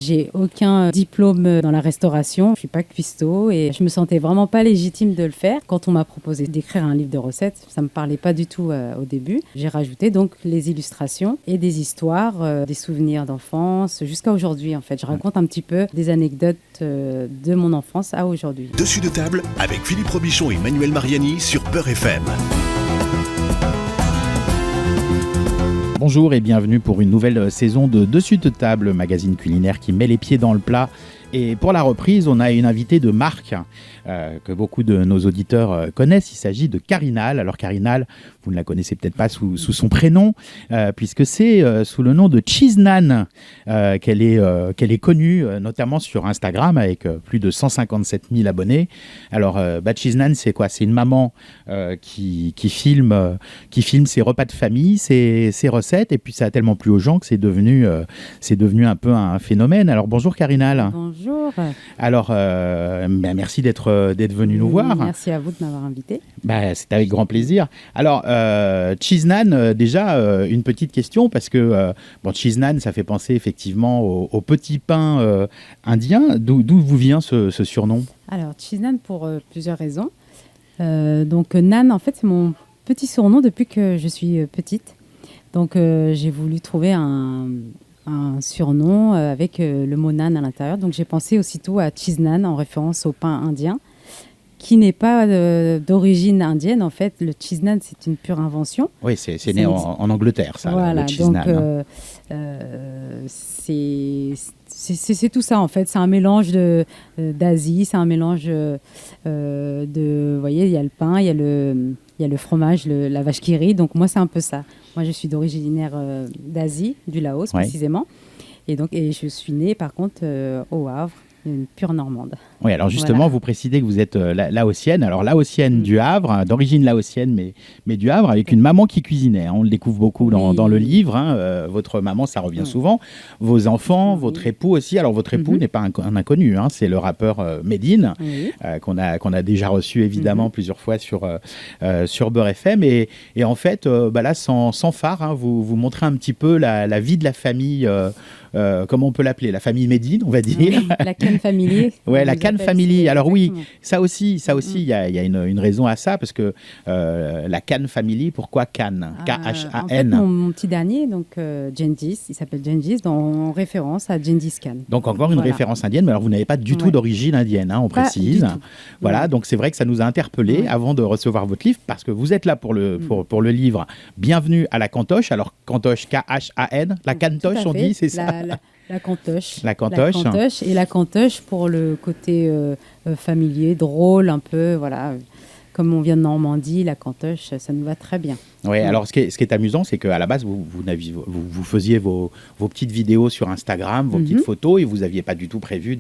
J'ai aucun diplôme dans la restauration, je suis pas cuistot et je me sentais vraiment pas légitime de le faire. Quand on m'a proposé d'écrire un livre de recettes, ça me parlait pas du tout au début. J'ai rajouté donc les illustrations et des histoires, des souvenirs d'enfance jusqu'à aujourd'hui en fait. Je raconte un petit peu des anecdotes de mon enfance à aujourd'hui. Dessus de table avec Philippe Robichon et Manuel Mariani sur Beurre FM. Bonjour et bienvenue pour une nouvelle saison de Dessus de table, magazine culinaire qui met les pieds dans le plat. Et pour la reprise, on a une invitée de marque que beaucoup de nos auditeurs connaissent. Il s'agit de Carinal. Alors Carinal, vous ne la connaissez peut-être pas sous son prénom, puisque c'est sous le nom de Cheese Nan qu'elle est connue, notamment sur Instagram, avec plus de 157 000 abonnés. Alors Cheese Nan, c'est quoi ? C'est une maman qui filme ses repas de famille, ses recettes, et puis ça a tellement plu aux gens que c'est devenu un peu un phénomène. Alors bonjour Carinal. Bonjour. Alors, merci d'être venu nous voir. Merci à vous de m'avoir invité. C'est avec grand plaisir. Alors, Cheese Nan, déjà, une petite question, parce que Cheese Nan, ça fait penser effectivement au petit pain indien. D'où vous vient ce surnom ? Alors, Cheese Nan pour plusieurs raisons. Donc, Nan, en fait, c'est mon petit surnom depuis que je suis petite. Donc, j'ai voulu trouver un surnom avec le mot nan à l'intérieur. Donc j'ai pensé aussitôt à cheese nan en référence au pain indien, qui n'est pas d'origine indienne. En fait, le cheese nan, c'est une pure invention. Oui, c'est né en Angleterre, ça, voilà, le cheese donc, nan. C'est tout ça, en fait. C'est un mélange d'Asie, c'est un mélange de... Vous voyez, il y a le pain, il y a le fromage, la vache qui rit. Donc moi, c'est un peu ça. Moi, je suis d'origine d'Asie, du Laos précisément. Et je suis née, par contre, au Havre, une pure Normande. Oui, alors justement, voilà. Vous précisez que vous êtes laotienne. Alors laotienne du Havre, d'origine laotienne, mais du Havre, avec une maman qui cuisinait. On le découvre beaucoup dans le livre. Votre maman, ça revient souvent. Vos enfants, votre époux aussi. Alors votre époux n'est pas un inconnu. C'est le rappeur Medine, qu'on a déjà reçu évidemment plusieurs fois sur Beurre FM. Et en fait, là, sans phare, vous montrez un petit peu la vie de la famille. Comment on peut l'appeler ? La famille Medine, on va dire. La Khan Family. Ouais, la Khan Family. Alors oui, ça aussi, il y a une raison à ça, parce que la Khan Family, pourquoi Khan ? K-H-A-N. En fait, mon petit dernier, donc Gengis, il s'appelle Gengis, en référence à Gengis Khan. Donc encore une référence indienne, mais alors vous n'avez pas du tout d'origine indienne, on précise. Voilà, donc c'est vrai que ça nous a interpellés avant de recevoir votre livre, parce que vous êtes là pour le livre Bienvenue à la Cantoche. Alors Cantoche, K-H-A-N, la Cantoche, on dit, c'est ça ? La cantoche. La cantoche. Et la cantoche pour le côté familier, drôle, un peu, voilà. Comme on vient de Normandie, la cantoche, ça nous va très bien. Oui, alors ce qui est amusant, c'est qu'à la base, vous faisiez vos petites vidéos sur Instagram, vos petites photos, et vous n'aviez pas du tout prévu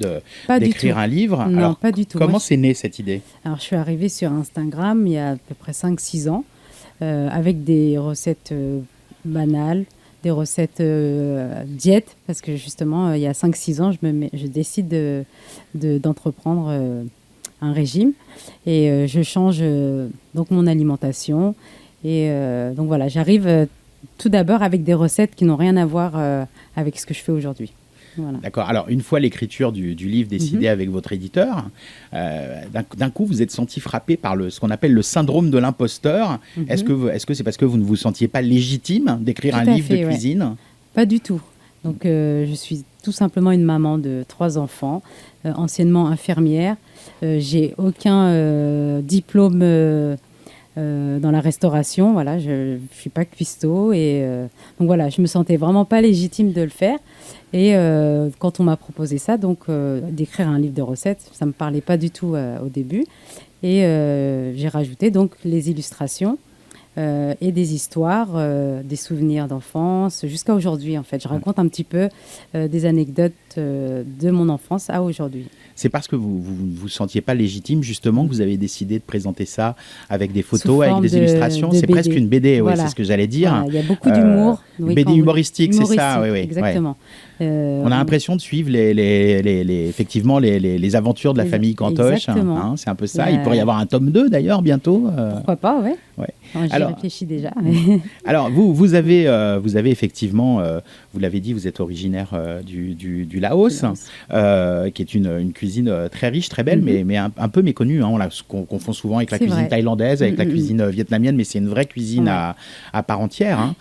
d'écrire un livre. Non, alors, pas du tout. Comment c'est né cette idée ? Alors, je suis arrivée sur Instagram il y a à peu près 5-6 ans, avec des recettes banales, des recettes diète, parce que justement, il y a 5-6 ans, je décide d'entreprendre un régime et je change donc mon alimentation. Et donc voilà, j'arrive tout d'abord avec des recettes qui n'ont rien à voir avec ce que je fais aujourd'hui. Voilà. D'accord. Alors, une fois l'écriture du livre décidée avec votre éditeur, d'un coup, vous êtes senti frappé par ce qu'on appelle le syndrome de l'imposteur. Est-ce que c'est parce que vous ne vous sentiez pas légitime d'écrire un livre de cuisine ? Pas du tout. Donc, je suis tout simplement une maman de 3 enfants, anciennement infirmière. J'ai aucun diplôme dans la restauration. Voilà, je ne suis pas cuistot. Donc voilà, je ne me sentais vraiment pas légitime de le faire. Et quand on m'a proposé ça, donc d'écrire un livre de recettes, ça ne me parlait pas du tout au début. Et j'ai rajouté donc les illustrations et des histoires, des souvenirs d'enfance, jusqu'à aujourd'hui en fait. Je raconte un petit peu des anecdotes de mon enfance à aujourd'hui. C'est parce que vous ne vous sentiez pas légitime, justement, que vous avez décidé de présenter ça avec des photos, avec des illustrations. C'est presque une BD, voilà. C'est ce que j'allais dire. Voilà, il y a beaucoup d'humour. BD humoristique, c'est ça. Oui, exactement. On a l'impression de suivre effectivement les aventures de la famille Cantoche. Hein, c'est un peu ça. Il pourrait y avoir un tome 2 d'ailleurs bientôt. Pourquoi pas, ouais. Ouais. J'y réfléchis déjà. Alors, vous avez effectivement, vous l'avez dit, vous êtes originaire du Laos, qui est une cuisine très riche, très belle, mais un peu méconnue. Hein. On confond souvent avec la cuisine thaïlandaise, avec la cuisine vietnamienne, mais c'est une vraie cuisine à part entière. Hein.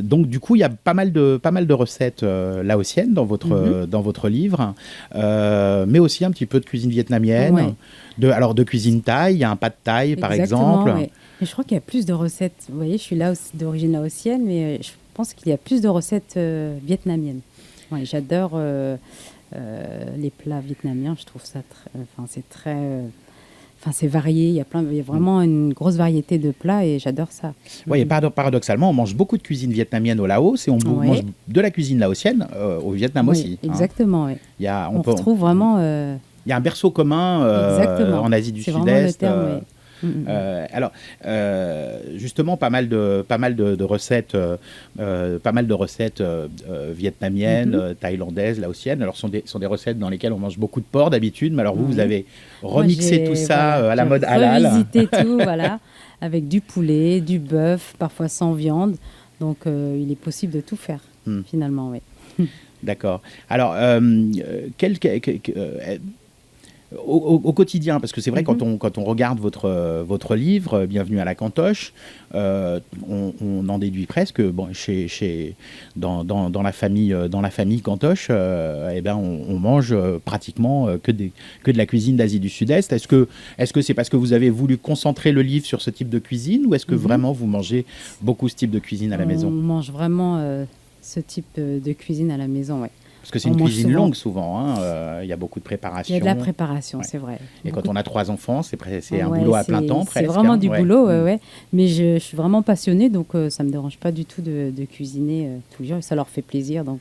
Donc du coup, il y a pas mal de recettes laotiennes dans votre livre, mais aussi un petit peu de cuisine vietnamienne, de cuisine thaï. Il y a un pad thaï par exemple. Ouais. Mais je crois qu'il y a plus de recettes. Vous voyez, je suis là d'origine laotienne, mais je pense qu'il y a plus de recettes vietnamiennes. Ouais, j'adore les plats vietnamiens. Je trouve ça c'est varié, il y a vraiment une grosse variété de plats et j'adore ça. Oui, et paradoxalement, on mange beaucoup de cuisine vietnamienne au Laos et on mange de la cuisine laotienne au Vietnam aussi. Exactement, oui. On retrouve vraiment... Il y a un berceau commun en Asie du Sud-Est. Alors, justement, pas mal de recettes, vietnamiennes, thaïlandaises, laotiennes. Alors, sont des recettes dans lesquelles on mange beaucoup de porc d'habitude, mais alors vous avez remixé tout ça à la mode halal. Revisité tout, voilà, avec du poulet, du bœuf, parfois sans viande. Donc, il est possible de tout faire, finalement, oui. D'accord. Alors, au quotidien, parce que c'est vrai, quand on regarde votre livre, Bienvenue à la Cantoche, on en déduit presque, dans la famille Cantoche, on mange pratiquement que de la cuisine d'Asie du Sud-Est. Est-ce que c'est parce que vous avez voulu concentrer le livre sur ce type de cuisine, ou est-ce que vraiment vous mangez beaucoup ce type de cuisine à la maison ? On mange vraiment ce type de cuisine à la maison, oui. Parce que c'est une cuisine longue souvent, il y a beaucoup de préparation. Il y a de la préparation, c'est vrai. Et quand on a 3 enfants, c'est un boulot à plein temps presque. C'est vraiment du boulot, mais je suis vraiment passionnée, donc ça ne me dérange pas du tout de cuisiner tous les jours. Et ça leur fait plaisir, donc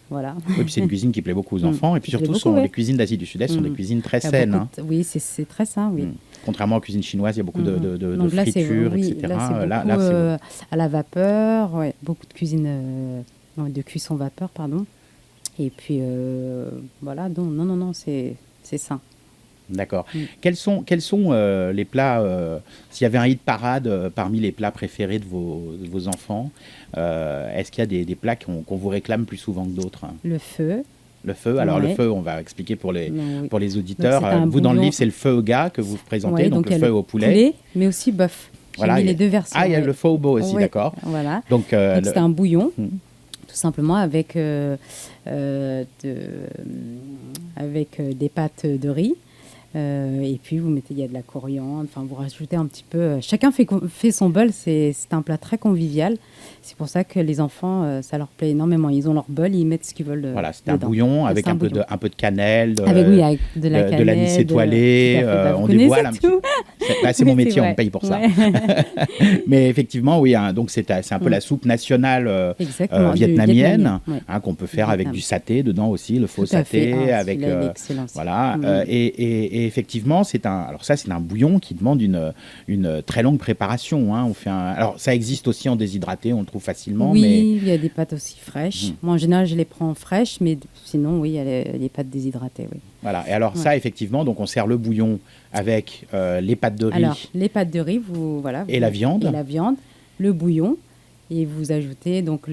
voilà. Oui, puis c'est une cuisine qui plaît beaucoup aux enfants, et puis surtout, les cuisines d'Asie du Sud-Est sont des cuisines très saines. Oui, c'est très sain, oui. Contrairement aux cuisines chinoises, il y a beaucoup de fritures, etc. Là, c'est à la vapeur, beaucoup de cuisine, de cuisson vapeur, pardon. Et puis, voilà, donc, non, c'est sain. D'accord. Quels sont les plats, s'il y avait un hit parade parmi les plats préférés de vos enfants, est-ce qu'il y a des plats qu'on vous réclame plus souvent que d'autres ? Le feu. Le feu, alors le feu, on va expliquer pour les auditeurs. Vous, dans le livre, c'est le feu au gars que vous présentez, donc le feu au poulet. Mais aussi bœuf. Voilà, j'ai mis les deux versions. Ah, il y a le feu au beau aussi, d'accord. Voilà. Donc c'est un bouillon. Tout simplement avec des pâtes de riz. Et puis, il y a de la coriandre. Enfin, vous rajoutez un petit peu... chacun fait son bol. C'est un plat très convivial. C'est pour ça que les enfants, ça leur plaît énormément. Ils ont leur bol, ils mettent ce qu'ils veulent Voilà, c'est un bouillon avec un peu de cannelle, avec de la cannelle, de l'anis étoilé. On dévoile un petit peu. C'est mon métier, on me paye pour ça. Mais effectivement, oui, donc c'est un peu la soupe nationale vietnamienne, qu'on peut faire avec du saté dedans aussi, le faux saté. Avec, voilà. Et effectivement, c'est un bouillon qui demande une très longue préparation. Alors, ça existe aussi en déshydraté, on le trouve facilement. Oui, mais il y a des pâtes aussi fraîches. Moi, en général, je les prends fraîches, mais sinon, oui, il y a les pâtes déshydratées. Oui. Voilà, et alors ça, effectivement, donc on sert le bouillon avec les pâtes de riz. Alors, les pâtes de riz, et la viande. Et la viande, le bouillon. Et vous ajoutez donc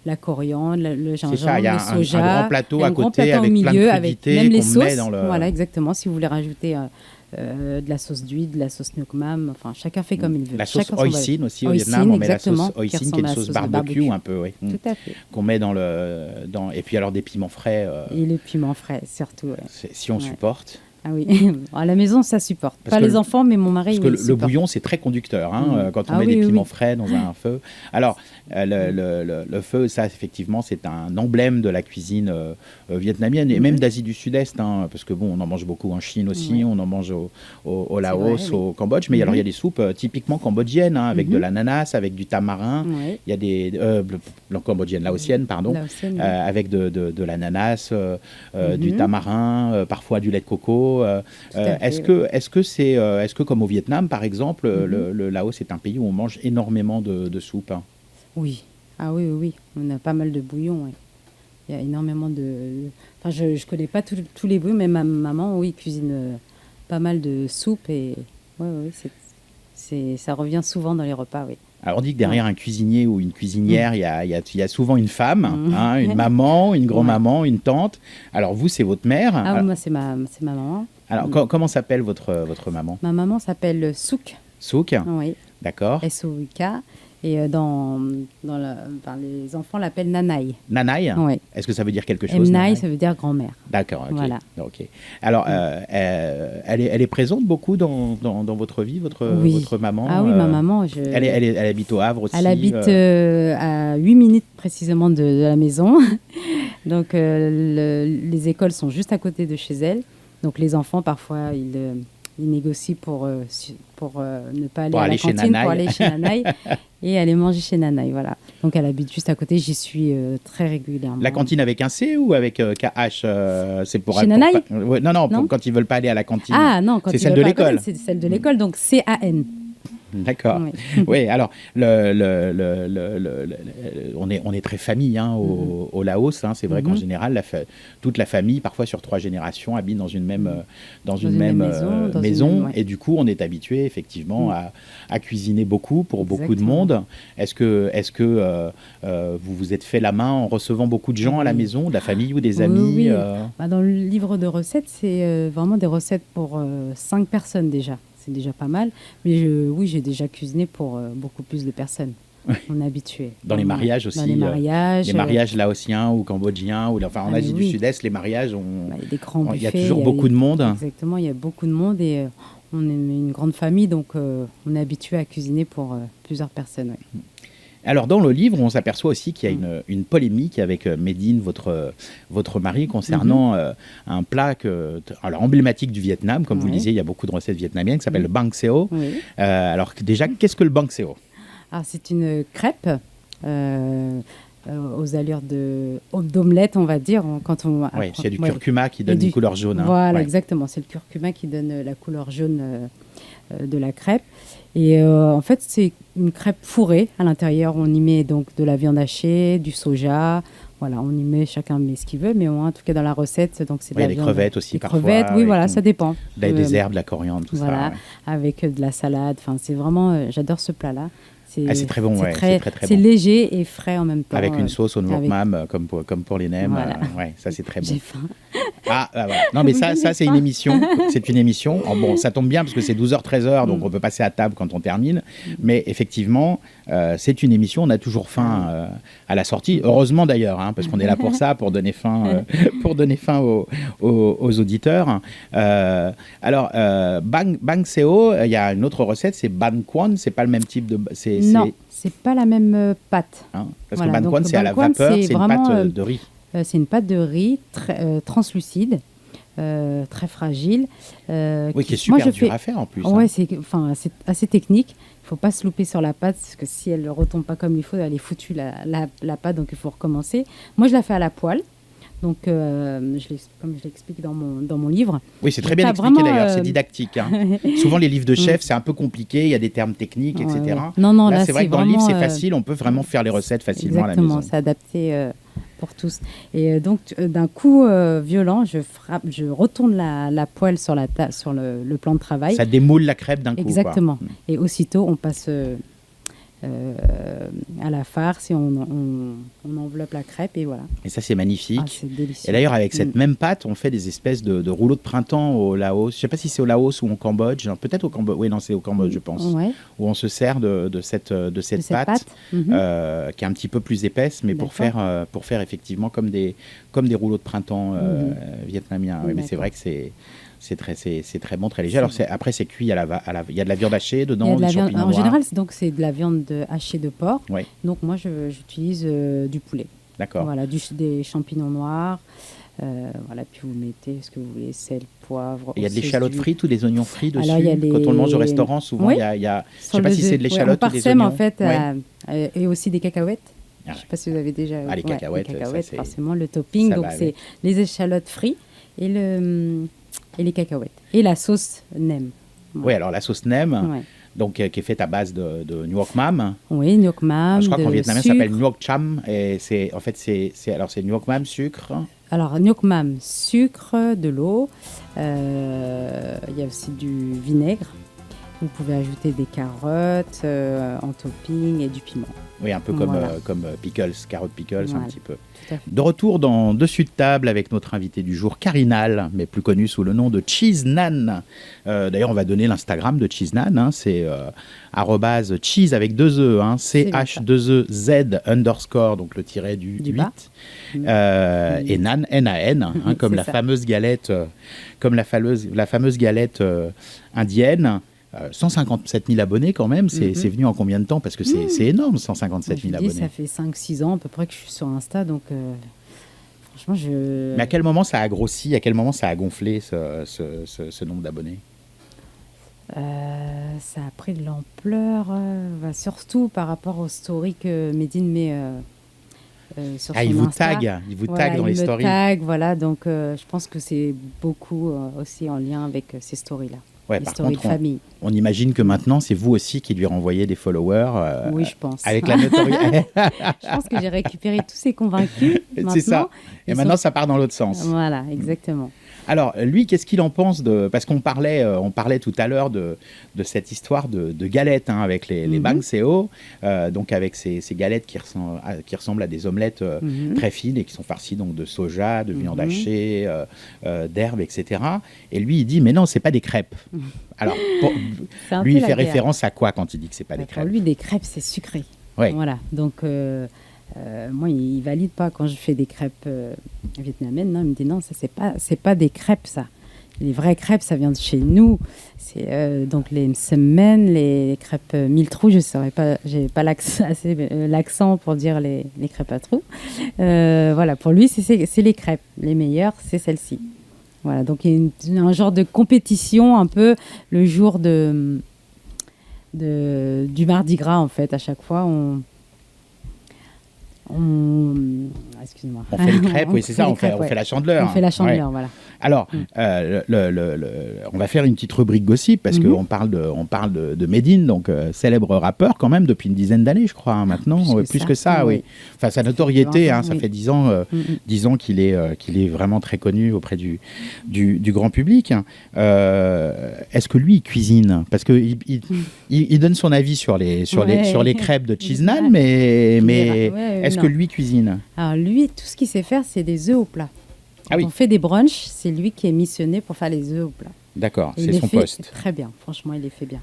la coriandre, le gingembre, ça, il y a le soja. Un grand plateau à côté avec plein de crudités même les sauces. Met dans le... Voilà, exactement. Si vous voulez rajouter de la sauce d'huile, de la sauce nuoc mam, enfin chacun fait comme il veut. La sauce hoisin aussi au Vietnam, on met la sauce hoisin qui est une sauce barbecue un peu, oui. Tout à fait. Qu'on met et puis alors des piments frais. Et le piment frais, surtout. Si on supporte. Ah oui, à la maison ça supporte. Pas les enfants, mais mon mari. Parce que le bouillon c'est très conducteur quand on met des piments frais dans un feu. Alors le feu, ça effectivement c'est un emblème de la cuisine vietnamienne et même d'Asie du Sud-Est, parce que on en mange beaucoup en Chine aussi, on en mange au Laos, au Cambodge, mais alors il y a des soupes typiquement cambodgiennes avec de l'ananas, avec du tamarin. Il y a des cambodgiennes, laotiennes pardon, avec de l'ananas, du tamarin, parfois du lait de coco. Est-ce que comme au Vietnam par exemple, le Laos est un pays où on mange énormément de soupe? Oui, Ah oui, oui, oui. On a pas mal de bouillons, ouais. Il y a énormément de... Enfin, je ne connais pas tous les bouillons, mais ma maman, oui, cuisine pas mal de soupes. Et ouais, ouais, ça revient souvent dans les repas, oui. Alors on dit que derrière un cuisinier ou une cuisinière, il y a souvent une femme, Mm. hein, une maman, une grand-maman, une tante. Alors vous, c'est votre mère. Ah, Alors, moi, c'est ma maman. alors, comment s'appelle votre maman? Ma maman s'appelle Souk, Souk, oui, d'accord. S-O-U-K. Et enfin, les enfants l'appellent Nanaï. Nanaï, Oui. est-ce que ça veut dire quelque chose? Mnaï, ça veut dire grand-mère. D'accord, ok. Voilà. Ok. Alors, elle est présente beaucoup dans votre vie, Oui. votre maman? Ah oui, ma maman, Elle habite au Havre aussi? elle habite à 8 minutes précisément de la maison. Donc, les écoles sont juste à côté de chez elle. Donc, les enfants, parfois, ils négocient pour ne pas aller Pour à aller la chez cantine, Nanaï. pour aller chez Nanaï et aller manger chez Nanaï. Voilà. Donc, elle habite juste à côté. J'y suis très régulièrement. La cantine avec un C ou avec KH? C'est pour Chez Nanaï? Ouais, non, Non. quand ils veulent pas aller à la cantine. Ah non, quand C'est ils celle veulent de pas à l'école. côté, c'est celle de l'école, donc CAN. D'accord. Oui. Oui, alors on est très famille hein, au Laos. Hein. C'est vrai qu'en général, toute la famille, parfois sur 3 générations, habite dans une même maison. ouais. Et du coup, on est habitué effectivement à cuisiner beaucoup pour beaucoup de monde. Est-ce que vous vous êtes fait la main en recevant beaucoup de gens à la maison, de la famille ou des amis? Oui. Bah, dans le livre de recettes, c'est vraiment des recettes pour 5 personnes déjà. C'est déjà pas mal. Mais oui, j'ai déjà cuisiné pour beaucoup plus de personnes. On est habitué. Dans les mariages aussi. Dans les mariages. Les mariages laotiens ou cambodgiens, en Asie du oui. Sud-Est, les mariages, Il y a des grands buffets. il y a toujours beaucoup de monde. Exactement, il y a beaucoup de monde et on est une grande famille, donc on est habitué à cuisiner pour plusieurs personnes. Ouais. Alors, dans le livre, on s'aperçoit aussi qu'il y a une polémique avec Medine, votre mari, concernant un plat emblématique du Vietnam. Comme vous le disiez, il y a beaucoup de recettes vietnamiennes qui s'appelle le banh xeo. Oui. Alors, déjà, qu'est-ce que le banh xeo? Alors, c'est une crêpe aux allures d'omelette, on va dire. Oui, il y a du curcuma qui donne une couleur jaune. Hein. Voilà, exactement. C'est le curcuma qui donne la couleur jaune de la crêpe. Et en fait, c'est une crêpe fourrée. À l'intérieur, on y met donc de la viande hachée, du soja. Voilà, on y met, chacun met ce qu'il veut, mais en tout cas dans la recette, donc c'est de Il y la a des viande, crevettes aussi des parfois. Crevettes, oui, voilà, ça dépend. Des herbes, de la coriandre, tout voilà, ça. Ouais. avec de la salade. Enfin, c'est vraiment, j'adore ce plat-là. C'est très bon, c'est très bon. C'est léger et frais en même temps. Avec une sauce au nuoc mam, comme pour les nems. Voilà. Ouais, ça c'est très bon. J'ai faim. Ah, voilà. Non, mais ça c'est une émission. C'est une émission. Oh, bon, ça tombe bien parce que c'est 12h, 13h, donc on peut passer à table quand on termine. Mais effectivement, c'est une émission. On a toujours faim à la sortie. Heureusement d'ailleurs, hein, parce qu'on est là pour ça, pour donner faim aux auditeurs. Alors, banh xeo, il y a une autre recette, c'est ban quan. C'est pas le même type de. Non, c'est pas la même pâte. Hein, parce Voilà, que ban quan, c'est à la ban quan, vapeur, c'est une vraiment, pâte de riz. C'est une pâte de riz translucide, très fragile. Oui, qui est super dur à faire en plus. Ouais, hein. c'est assez technique. Il ne faut pas se louper sur la pâte, parce que si elle ne retombe pas comme il faut, elle est foutue la pâte, donc il faut recommencer. Moi, je la fais à la poêle. Donc, comme je l'explique dans mon livre. Oui, c'est très bien expliqué d'ailleurs, c'est didactique. Hein. Souvent, les livres de chefs, c'est un peu compliqué, il y a des termes techniques, etc. Ouais. Non, là, c'est vrai que dans le livre, c'est facile, on peut vraiment faire les recettes facilement à la maison. Exactement, c'est adapté pour tous. Et donc, d'un coup violent, je retourne la poêle sur le plan de travail. Ça démoule la crêpe d'un coup. Exactement. Quoi. Et aussitôt, on passe à la farce et on enveloppe la crêpe et voilà. Et ça, c'est magnifique. Ah, c'est délicieux. Et d'ailleurs, avec cette même pâte, on fait des espèces de rouleaux de printemps au Laos. Je ne sais pas si c'est au Laos ou au Cambodge. Peut-être au Cambodge. Oui, non, c'est au Cambodge, je pense. Ouais. Où on se sert de cette pâte. Qui est un petit peu plus épaisse, mais pour faire effectivement comme des rouleaux de printemps vietnamiens. Oui, mais c'est vrai que c'est très bon, très léger. Alors après, c'est cuit il y a de la viande hachée dedans, des champignons en général, c'est de la viande hachée de porc. Oui. Donc moi, j'utilise du poulet. D'accord. Voilà, des champignons noirs. Voilà, puis vous mettez ce que vous voulez, sel, poivre. Il y a de l'échalote frite ou des oignons frits dessus. Alors, Quand on le mange au restaurant, souvent, il y a je ne sais pas si c'est de l'échalote ou des oignons. En fait, et aussi des cacahuètes. Je ne sais pas si vous avez déjà... les cacahuètes, ça, forcément, le topping. Donc, c'est les échalotes frites et les cacahuètes. Et la sauce nem. Oui, alors la sauce nem. Ouais. donc qui est faite à base de nuoc mam. Oui, nuoc mam. Je crois qu'en vietnamien, ça sucre. s'appelle nuoc cham. Et c'est nuoc mam, sucre. Alors, nuoc mam, sucre, de l'eau. Il y a aussi du vinaigre. Vous pouvez ajouter des carottes en topping et du piment. Oui, un peu comme pickles, carottes pickles, Voilà. un petit peu. Tout à fait. De retour dans Dessus de table avec notre invité du jour, Carinal, mais plus connu sous le nom de Cheese Nan. D'ailleurs, on va donner l'Instagram de Cheese Nan. Hein, c'est @cheese avec 2 E, hein, CH2EZ _, donc le tiret du 8. bas. Et Nan, N-A-N, hein, comme C'est la ça. fameuse galette, indienne. 157 000 abonnés quand même, c'est venu en combien de temps? Parce que c'est énorme, 157 000 Je vous dis, abonnés. ça fait 5-6 ans à peu près que je suis sur Insta, donc franchement, je... Mais à quel moment ça a grossi? À quel moment ça a gonflé ce nombre d'abonnés? Ça a pris de l'ampleur, surtout par rapport aux stories que Medine met sur son Il vous Insta. tag, Voilà, dans les il me stories. tag, voilà, donc je pense que c'est beaucoup aussi en lien avec ces stories-là. Ouais, Les par stories contre, de famille. on imagine que maintenant, c'est vous aussi qui lui renvoyez des followers. Oui, je pense. Avec la notoriété. Je pense que j'ai récupéré tous ces convaincus maintenant. C'est ça. Et Ils maintenant, sont- ça part dans l'autre sens. Voilà, exactement. Alors, lui, qu'est-ce qu'il en pense de... Parce qu'on parlait tout à l'heure de cette histoire de galettes, hein, avec les bang seo, donc avec ces galettes qui ressemblent à des omelettes très fines et qui sont farcies donc, de soja, de viande hachée, d'herbes, etc. Et lui, il dit, mais non, c'est pas des crêpes. Alors, C'est un lui, peu il la fait guerre. référence à quoi quand il dit que c'est pas des Pour crêpes? lui, des crêpes, c'est sucré. Ouais. Voilà. Donc, moi, il valide pas quand je fais des crêpes vietnamiennes. Non, il me dit non, ça c'est pas des crêpes, ça. Les vraies crêpes, ça vient de chez nous. C'est donc les msemen, les crêpes mille trous. Je saurais pas, j'ai pas l'accent pour dire les crêpes à trous. Voilà, pour lui, c'est les crêpes. Les meilleures, c'est celles-ci. Voilà, donc il y a un genre de compétition un peu le jour du Mardi Gras, en fait. À chaque fois, excuse-moi. On fait les crêpes, oui, c'est ça, les on fait crêpes, ouais. la chandeleur. On fait la chandeleur, Ouais. voilà. Alors, on va faire une petite rubrique gossip parce qu'on parle de Medine, donc célèbre rappeur quand même depuis une dizaine d'années, je crois, hein, maintenant. Plus que ça, oui. Enfin, sa notoriété, ça fait 10 ans qu'il est vraiment très connu auprès du grand public. Est-ce que lui, il cuisine? Parce qu'il donne son avis sur les crêpes de Cheese Nan, mais est-ce que lui cuisine? Alors lui, tout ce qu'il sait faire, c'est des œufs au plat. Ah oui. On fait des brunchs, c'est lui qui est missionné pour faire les œufs au plat. D'accord, Et c'est il les son fait poste. très bien, franchement, il les fait bien.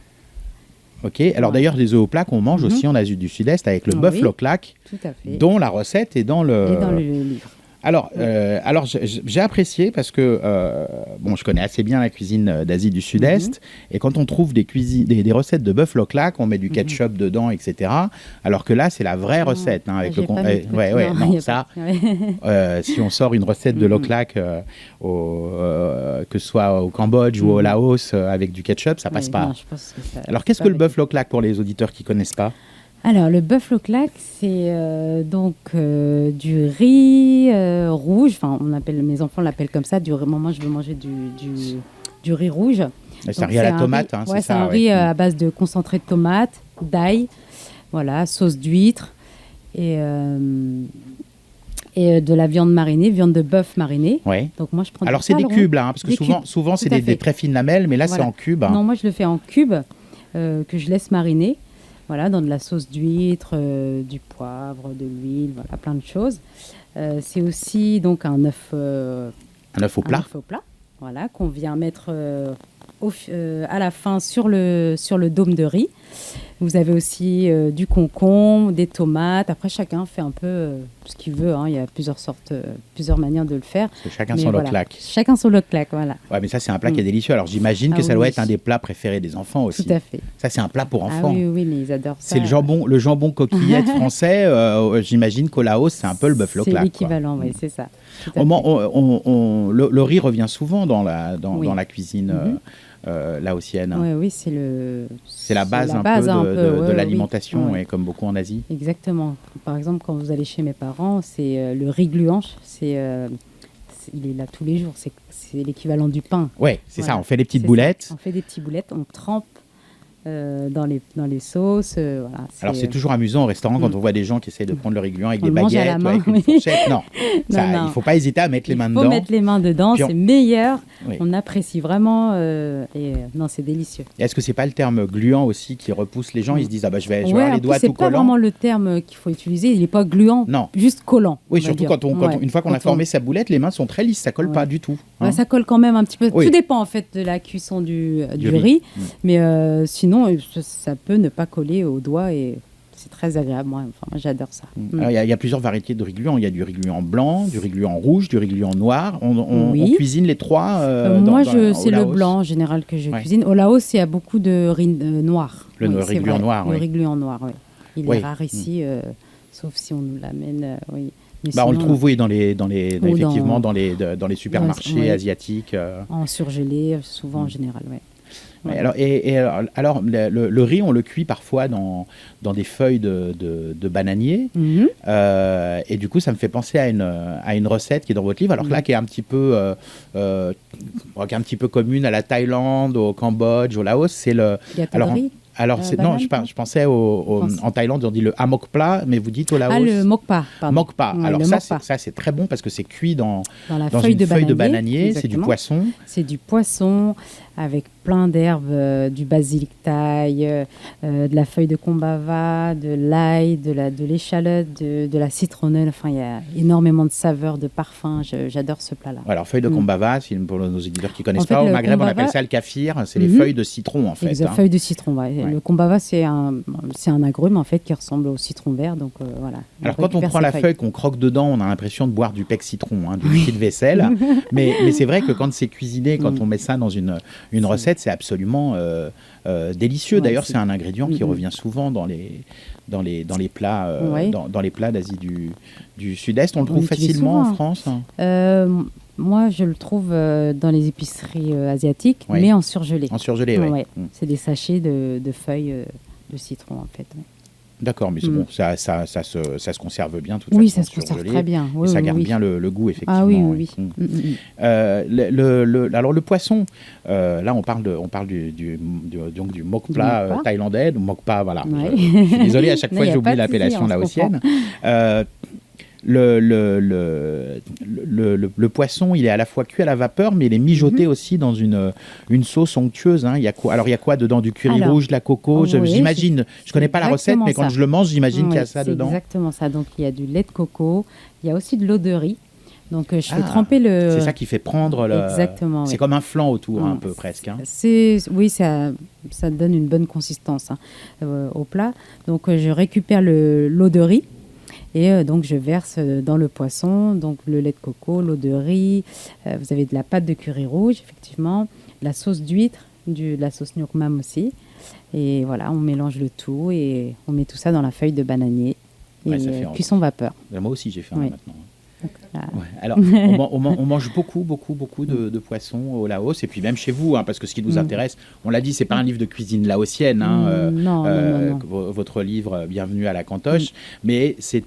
Ok. Alors d'ailleurs, les œufs au plat qu'on mange aussi en Asie du Sud-Est avec le Ah bœuf oui. loklak, Tout à fait. dont la recette est dans le. Et dans le livre. Alors, j'ai apprécié parce que je connais assez bien la cuisine d'Asie du Sud-Est et quand on trouve des recettes de bœuf loklak, on met du ketchup dedans, etc. Alors que là, c'est la vraie recette hein, avec J'ai le pas mis de ouais, trucs, non, non, y a ça. pas- Si on sort une recette de loklak, que ce soit au Cambodge ou au Laos avec du ketchup, ça passe Ouais, pas. non, je pense que ça- Alors, qu'est-ce pas que le avec- bœuf loklak pour les auditeurs qui connaissent pas? Alors, le bœuf loklak, c'est du riz rouge. Enfin, mes enfants l'appellent comme ça. Moi, je veux manger du riz rouge. C'est un Donc, riz à la un tomate, riz- hein, ouais, c'est ça. un ouais. riz à base de concentré de tomate, d'ail, voilà, sauce d'huître et de la viande marinée, viande de bœuf marinée. Ouais. Donc moi, je prends Alors, du c'est des paleron. cubes, là, hein, parce que Des souvent cubes, c'est tout à des fait. très fines lamelles, mais là, Voilà. c'est en cubes. Hein. Non, moi, je le fais en cubes que je laisse mariner. Voilà, dans de la sauce d'huître, du poivre, de l'huile, voilà, plein de choses. C'est aussi donc un œuf Un œuf au plat. voilà, qu'on vient mettre à la fin sur le dôme de riz. Vous avez aussi du concombre, des tomates. Après, chacun fait un peu ce qu'il veut. Hein. Il y a plusieurs manières de le faire. C'est chacun Mais son voilà. loklak. Chacun son loklak, voilà. Ouais, mais ça, c'est un plat qui est délicieux. Alors, j'imagine que Ah ça doit oui. être un des plats préférés des enfants aussi. Tout à fait. Ça, c'est un plat pour Ah enfants. oui, oui, mais ils adorent ça. C'est le jambon coquillette français. J'imagine qu'au Laos, c'est un peu le bœuf loklak. C'est quoi. l'équivalent, oui, c'est ça. Tout à Au fait. moment- le riz revient souvent dans la cuisine laotienne. Oui, C'est la base un peu de l'alimentation, et comme beaucoup en Asie. Exactement. Par exemple, quand vous allez chez mes parents, c'est le riz gluanche. Il est là tous les jours. C'est l'équivalent du pain. Ouais, c'est Voilà. ça. On fait des petites C'est boulettes. ça. On fait des petites boulettes. On trempe dans les sauces. Voilà, Alors c'est toujours amusant au restaurant quand on voit des gens qui essayent de prendre le régulion avec On des le mange à baguettes la ou avec main, une oui. fourchette. Non, ça, Non. il ne faut pas hésiter à mettre les mains Il dedans. faut mettre les mains dedans, Puis c'est meilleur. Oui. On apprécie vraiment. Non, c'est délicieux. Et est-ce que c'est pas le terme gluant aussi qui repousse les gens? Ils se disent, ah bah je vais Ouais, avoir en les plus, doigts c'est tout pas collants. vraiment le terme qu'il faut utiliser. Il n'est pas gluant, Non. juste collant. Oui, on va surtout dire. quand une fois qu'on a formé sa boulette, les mains sont très lisses, ça colle pas du tout. Ouais, hein. ça colle quand même un petit peu. Oui. Tout dépend en fait de la cuisson du Du riz. riz. Mais sinon, ça peut ne pas coller aux doigts et c'est très agréable. Moi, j'adore ça. Alors, il y a plusieurs variétés de riz gluant. Il y a du riz gluant blanc, du riz gluant rouge, du riz gluant noir. On Oui. cuisine les trois. Moi, au c'est le Laos. blanc en général que je Ouais. cuisine. Au Laos, il y a beaucoup de riz noir. Le Oui, riz c'est gluant vrai. noir, Le oui. riz gluant noir, oui. Il Oui. est rare ici, sauf si on nous l'amène. Oui. Mais On le sinon, trouve, oui, Ou effectivement, dans les supermarchés oui. asiatiques. en surgelé, souvent en général, oui. Ouais, alors, le riz, on le cuit parfois dans des feuilles de bananier. Mhm. Et du coup, ça me fait penser à une recette qui est dans votre livre, alors que là, qui est un petit peu commune à la Thaïlande, au Cambodge, au Laos. C'est le. Gâteau Alors, de riz. non, banane, je pensais en Thaïlande, on dit le hamok pla, mais vous dites au Laos. Ah, le mokpa, pardon. Mokpa. Ouais, Alors le ça, mokpa. c'est très bon parce que c'est cuit dans Dans une feuille de bananier. C'est du exactement. poisson. C'est du poisson avec plein d'herbes, du basilic thaï, de la feuille de kombava, de l'ail, de l'échalote, de la citronnelle. Enfin, il y a énormément de saveurs, de parfums. J'adore ce plat-là. Alors, feuille de kombava, pour nos éditeurs qui ne connaissent En fait, pas, au le Maghreb, on kombava- appelle ça le kafir. C'est les feuilles de citron, en fait. Exact, hein. feuille de citron. Ouais. Ouais. Le kombava, c'est un agrume en fait qui ressemble au citron vert. Donc voilà. Alors, quand on récupère prend ces la feuilles. feuille, qu'on croque dedans, on a l'impression de boire du pec citron, hein, du liquide vaisselle. mais c'est vrai que quand c'est cuisiné, quand on met ça dans une recette, c'est absolument délicieux. Ouais, D'ailleurs, c'est- c'est un ingrédient qui revient souvent dans les plats, Ouais. dans les plats d'Asie du Sud-Est. On le On trouve l'utilise facilement en souvent. France. hein. Moi, je le trouve dans les épiceries asiatiques, Oui. mais en surgelé. En surgelé, oui. Ouais. C'est des sachets de feuilles de citron en fait. Ouais. D'accord, mais c'est bon, ça se conserve bien. de toute Oui, façon, ça se conserve surgelé. très bien. Et Oui, ça oui, garde oui. bien le goût, effectivement. Ah oui, ouais. oui, oui. Alors le poisson, là on parle donc du mokpa mokpa. thaïlandais, du mokpa, voilà. Ouais. Je suis désolé, à chaque Non, fois y a j'oublie pas de souci, l'appellation on se laotienne. Le poisson, il est à la fois cuit à la vapeur, mais il est mijoté aussi dans une sauce onctueuse. Hein. Il y a quoi dedans? Du curry Alors, rouge, de la coco, oui, j'imagine. Je connais pas la recette, exactement mais quand ça. je le mange, j'imagine qu'il y a Ouais, ça c'est dedans. exactement ça. Donc il y a du lait de coco, il y a aussi de l'eau de riz. Donc je fais Ah, tremper le. C'est ça qui fait prendre le. Exactement, C'est oui. comme un flan autour, un Mm. peu presque. hein. Oui, ça donne une bonne consistance au plat. Donc je récupère l'eau de riz et donc je verse dans le poisson donc le lait de coco, l'eau de riz. Vous avez de la pâte de curry rouge effectivement, la sauce d'huître, de la sauce gnoc mam aussi. Et voilà, on mélange le tout et on met tout ça dans la feuille de bananier Ouais, et ça fait envie. cuisson vapeur. Moi aussi, j'ai faim Oui. maintenant. Voilà. Ouais. Alors, on mange beaucoup de poissons au Laos, et puis même chez vous, hein, parce que ce qui nous intéresse, on l'a dit, c'est pas un livre de cuisine laotienne, hein, Non. votre livre Bienvenue à la Cantoche, mais c'est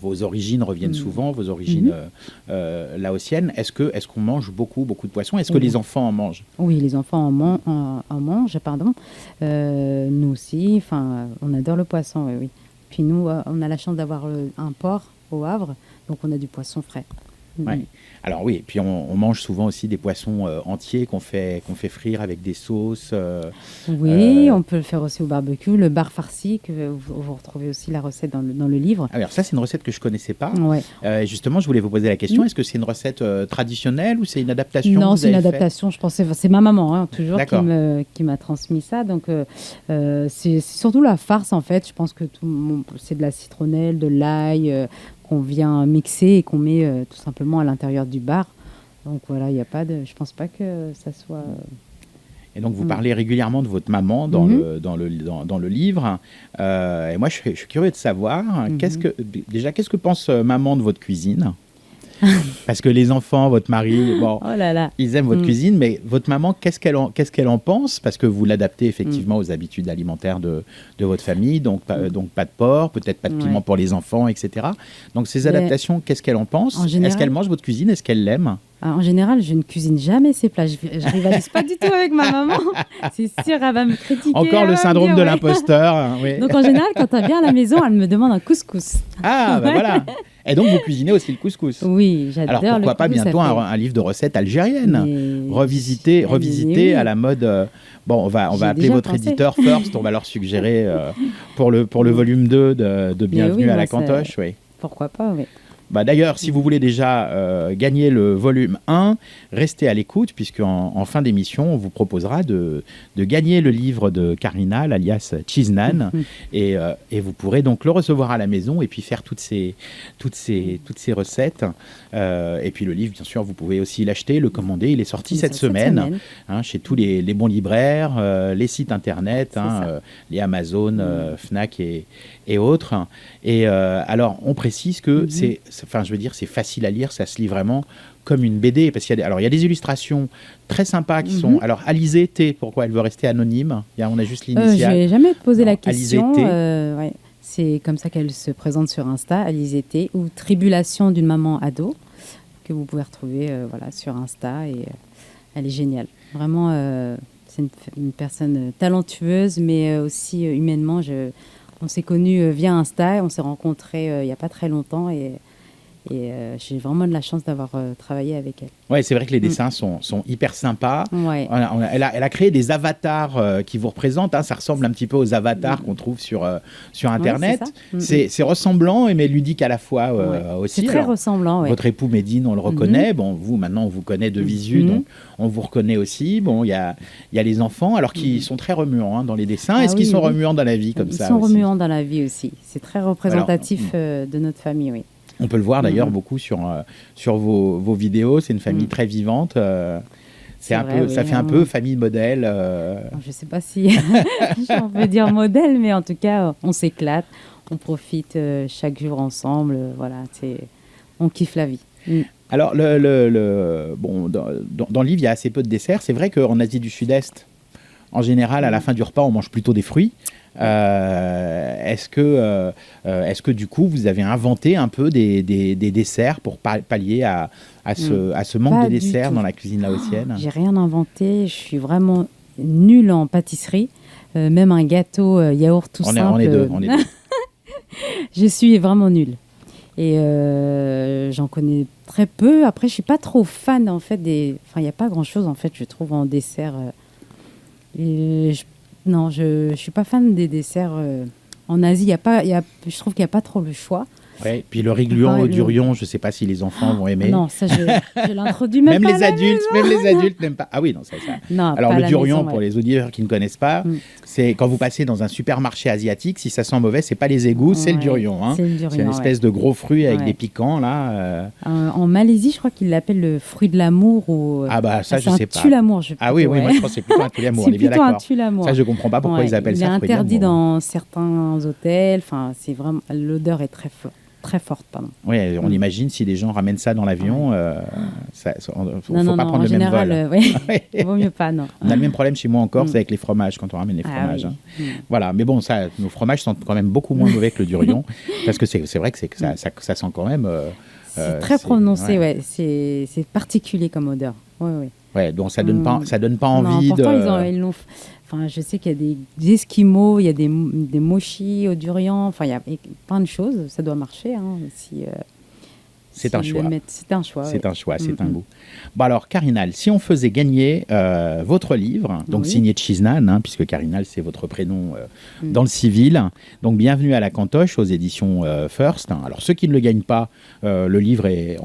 vos origines reviennent souvent, vos origines laotiennes. Est-ce qu'on mange beaucoup de poissons? Est-ce que les enfants en mangent? Oui, les enfants en mangent, pardon. Nous aussi, on adore le poisson, oui. Puis nous, on a la chance d'avoir un port au Havre, donc on a du poisson frais. Ouais. Alors oui, et puis on mange souvent aussi des poissons entiers qu'on fait frire avec des sauces. Oui, on peut le faire aussi au barbecue. Le bar farci, que vous retrouvez aussi la recette dans le livre. Alors ça, c'est une recette que je connaissais pas. Ouais. Justement, je voulais vous poser la question, est-ce que c'est une recette traditionnelle ou c'est une adaptation? Non, que c'est vous une avez adaptation. Je pensais, c'est ma maman, hein, toujours, D'accord. qui m'a transmis ça. Donc, c'est surtout la farce, en fait. Je pense que c'est de la citronnelle, de l'ail qu'on vient mixer et qu'on met tout simplement à l'intérieur du bar. Donc voilà, il n'y a pas de. Je pense pas que ça soit. Et donc, vous parlez régulièrement de votre maman dans le livre. Et moi, je suis curieux de savoir, qu'est-ce que pense maman de votre cuisine? Parce que les enfants, votre mari, Oh là là. ils aiment votre cuisine, mais votre maman, qu'est-ce qu'elle en pense? Parce que vous l'adaptez effectivement aux habitudes alimentaires de votre famille, donc pas de porc, peut-être pas de piment Ouais. pour les enfants, etc. Donc ces Mais adaptations, qu'est-ce qu'elle en pense? en général- Est-ce qu'elle mange votre cuisine? Est-ce qu'elle l'aime? En général, je ne cuisine jamais ces plats. Je rivalise pas du tout avec ma maman. C'est sûr, elle va me critiquer. Encore le syndrome de l'imposteur. Hein, oui. Donc en général, quand elle vient à la maison, elle me demande un couscous. Ah, bah voilà. Et donc, vous cuisinez aussi le couscous. Oui, j'adore. Alors, pourquoi pas bientôt un livre de recettes algériennes revisité à la mode. Bon, on va appeler votre éditeur First. On va leur suggérer pour le volume 2 de Bienvenue à la Cantoche. Oui. Pourquoi pas, oui. Bah, d'ailleurs, si vous voulez déjà gagner le volume 1, restez à l'écoute, puisqu'en fin d'émission, on vous proposera de gagner le livre de Karina, alias Chiznan, et vous pourrez donc le recevoir à la maison et puis faire toutes ces recettes. Et puis le livre, bien sûr, vous pouvez aussi l'acheter, le commander. Il est sorti cette semaine. Chez tous les bons libraires, les sites internet, les Amazon, Fnac et autres. Et alors, on précise que c'est facile à lire, ça se lit vraiment comme une BD, parce qu'il y a des illustrations très sympas qui sont... Alors, Alizé T, pourquoi elle veut rester anonyme? On a juste l'initiale. Je n'ai jamais posé la question. Alizé T. C'est comme ça qu'elle se présente sur Insta, Alizé T, ou Tribulation d'une maman ado, que vous pouvez retrouver sur Insta, et elle est géniale. Vraiment, c'est une personne talentueuse, mais aussi humainement, on s'est connus via Insta, on s'est rencontrés il n'y a pas très longtemps, et j'ai vraiment de la chance d'avoir travaillé avec elle. Ouais, c'est vrai que les dessins sont hyper sympas. Ouais. Elle a créé des avatars qui vous représentent. Ça ressemble un petit peu aux avatars qu'on trouve sur Internet. Ouais, c'est ressemblant mais ludique à la fois aussi. C'est très ressemblant. Ouais. Votre époux Médine, on le reconnaît. Bon, vous, maintenant, on vous connaît de visu, donc on vous reconnaît aussi. Bon, il y a les enfants, alors qui sont très remuants dans les dessins. Est-ce qu'ils sont remuants dans la vie comme ça? Ils sont remuants dans la vie aussi. C'est très représentatif de notre famille, oui. On peut le voir d'ailleurs beaucoup sur vos vidéos. C'est une famille très vivante. Ça fait un peu famille modèle. Je ne sais pas si on peut dire modèle, mais en tout cas, on s'éclate. On profite chaque jour ensemble. On kiffe la vie. Alors, dans le livre, il y a assez peu de desserts. C'est vrai qu'en Asie du Sud-Est, en général, à la fin du repas, on mange plutôt des fruits. Est-ce que du coup vous avez inventé un peu des desserts pour pallier à ce manque de desserts dans la cuisine laotienne? J'ai rien inventé, je suis vraiment nulle en pâtisserie, même un gâteau yaourt tout simple. On est deux. Je suis vraiment nulle et j'en connais très peu. Après, je suis pas trop fan en fait il y a pas grand chose en fait je trouve en dessert. Non, je ne suis pas fan des desserts. En Asie, je trouve qu'il n'y a pas trop le choix. Ouais, puis le riz gluant au durion, je ne sais pas si les enfants vont aimer. Non, ça, je l'introduis même pas. Même les adultes n'aiment pas. Ah oui, non, ça. Non, alors, le durion, pour les auditeurs qui ne connaissent pas, c'est quand vous passez dans un supermarché asiatique, si ça sent mauvais, ce n'est pas les égouts, c'est le durion. C'est le durion. C'est une espèce de gros fruit avec des piquants, là. En Malaisie, je crois qu'ils l'appellent le fruit de l'amour. Ah bah, ça, je ne sais pas. C'est un tue-l'amour. Ah oui, moi, je pense que c'est plutôt un tue-l'amour. C'est plutôt un tue-l'amour. Ça, je ne comprends pas pourquoi ils appellent ça fruit de l'amour. Il est interdit dans certains hôtels. C'est vraiment... L'odeur est très forte. Très forte, pardon. Oui, on imagine si les gens ramènent ça dans l'avion, faut pas prendre le général, même vol. Il vaut mieux pas, non. On a le même problème chez moi encore, c'est avec les fromages, quand on ramène les fromages. Oui. Voilà, mais bon, nos fromages sont quand même beaucoup moins mauvais que le durion, parce que c'est vrai que ça sent quand même... c'est très prononcé, c'est particulier comme odeur. Ouais, donc ça donne pas envie de... Pourtant, ils l'ont... je sais qu'il y a des esquimaux, il y a des mochis au durian, il y a plein de choses. Ça doit marcher. C'est un choix. C'est un choix. C'est un choix, c'est un goût. Bon alors, Karinal, si on faisait gagner votre livre, donc signé Chiznan, puisque Karinal, c'est votre prénom dans le civil, donc Bienvenue à la Cantoche aux éditions First. Alors, ceux qui ne le gagnent pas, le livre est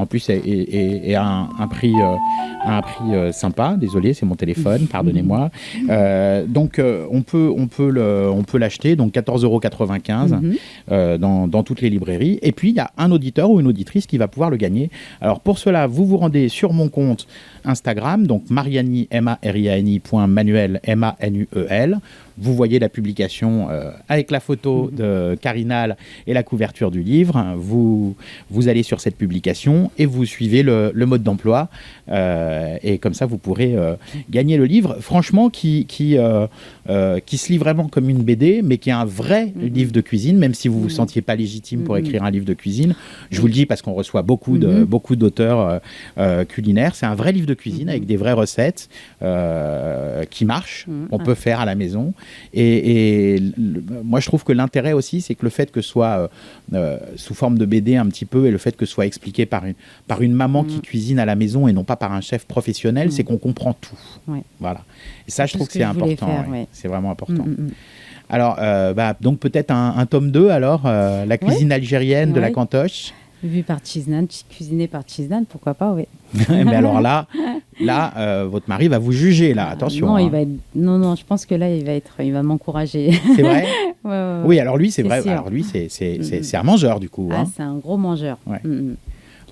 à un prix sympa. Désolé, c'est mon téléphone, pardonnez-moi. Donc, on peut l'acheter, donc 14,95 € dans toutes les librairies. Et puis, il y a un auditeur ou une auditrice qui va pouvoir le gagner. Alors pour cela, vous vous rendez sur mon compte Instagram, donc Mariani, Mariani.Manuel, Manuel. vous voyez la publication avec la photo de Carinal et la couverture du livre. Vous allez sur cette publication et vous suivez le mode d'emploi. Et comme ça, vous pourrez gagner le livre. Franchement, qui se lit vraiment comme une BD, mais qui est un vrai livre de cuisine, même si vous ne vous sentiez pas légitime pour écrire un livre de cuisine. Je vous le dis parce qu'on reçoit beaucoup d'auteurs culinaires. C'est un vrai livre de cuisine avec des vraies recettes qui marchent, on peut faire à la maison. Et moi, je trouve que l'intérêt aussi, c'est que le fait que ce soit sous forme de BD un petit peu, et le fait que ce soit expliqué par une maman qui cuisine à la maison et non pas par un chef professionnel, c'est qu'on comprend tout. Ouais. Voilà. Et ça, je trouve que c'est important. C'est vraiment important. Alors, donc peut-être un tome 2, alors, la cuisine algérienne de la Cantoche. Vu par Chiznan, cuisiné par Chiznan, pourquoi pas, oui. Mais alors là, votre mari va vous juger, là, attention. Non, non, je pense que là, il va m'encourager. C'est vrai. Ouais. Oui, alors lui, c'est vrai. Sûr. Alors lui, c'est un mangeur, du coup. Ah, c'est un gros mangeur. Ouais.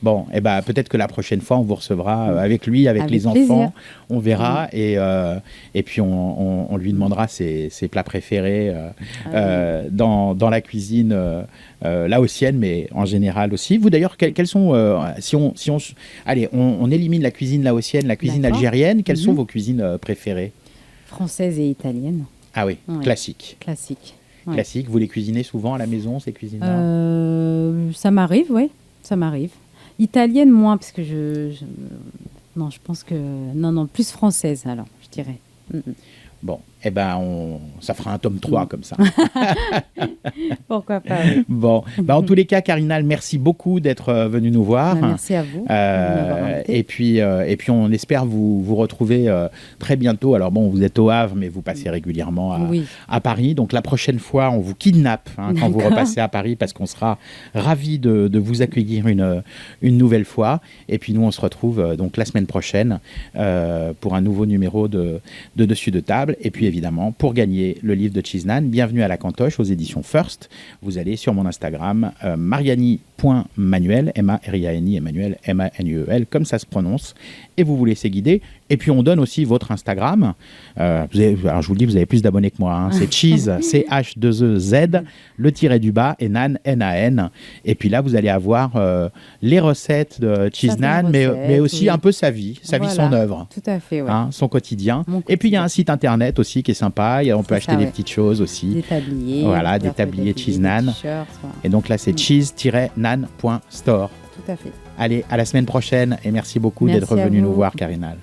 Bon, peut-être que la prochaine fois, on vous recevra avec lui, avec les enfants. On verra et puis on lui demandera ses plats préférés dans la cuisine laotienne, mais en général aussi. Vous d'ailleurs, quels sont, allez, on élimine la cuisine laotienne, la cuisine algérienne, quelles sont vos cuisines préférées? Française et italienne. Ah oui, classique. Ouais. Classique. Vous les cuisinez souvent à la maison, ces cuisines-là? Ça m'arrive, oui, ça m'arrive. Italienne, moins, parce que non, je pense que... Non, plus française, alors, je dirais. Bon, ça fera un tome 3 comme ça. Pourquoi pas, oui. Bon, en tous les cas, Carinal, merci beaucoup d'être venu nous voir. Merci à vous. Et puis, on espère vous retrouver très bientôt. Alors bon, vous êtes au Havre, mais vous passez régulièrement à Paris. Donc la prochaine fois, on vous kidnappe quand vous repassez à Paris, parce qu'on sera ravis de vous accueillir une nouvelle fois. Et puis nous, on se retrouve donc la semaine prochaine pour un nouveau numéro de Dessus de table. Et puis évidemment, pour gagner le livre de Chiznan, Bienvenue à la Cantoche aux éditions First, vous allez sur mon Instagram mariani.manuel, M-A-R-I-A-N-I, Emmanuel, M-A-N-U-E-L, comme ça se prononce, et vous vous laissez guider. Et puis on donne aussi votre Instagram. Alors je vous le dis, vous avez plus d'abonnés que moi. C'est Cheese, C-H-2-E-Z, le tiret du bas, et Nan, N-A-N. Et puis là, vous allez avoir les recettes de Chiznan, mais aussi un peu sa vie, son œuvre. Tout à fait, son quotidien. Et puis il y a un site internet aussi qui est sympa. On peut acheter des petites choses aussi. Des tabliers. Voilà, des tabliers Chiznan. Et donc là, c'est cheese-nan.store. Tout à fait. Allez, à la semaine prochaine et merci beaucoup d'être revenu nous voir, Carinal.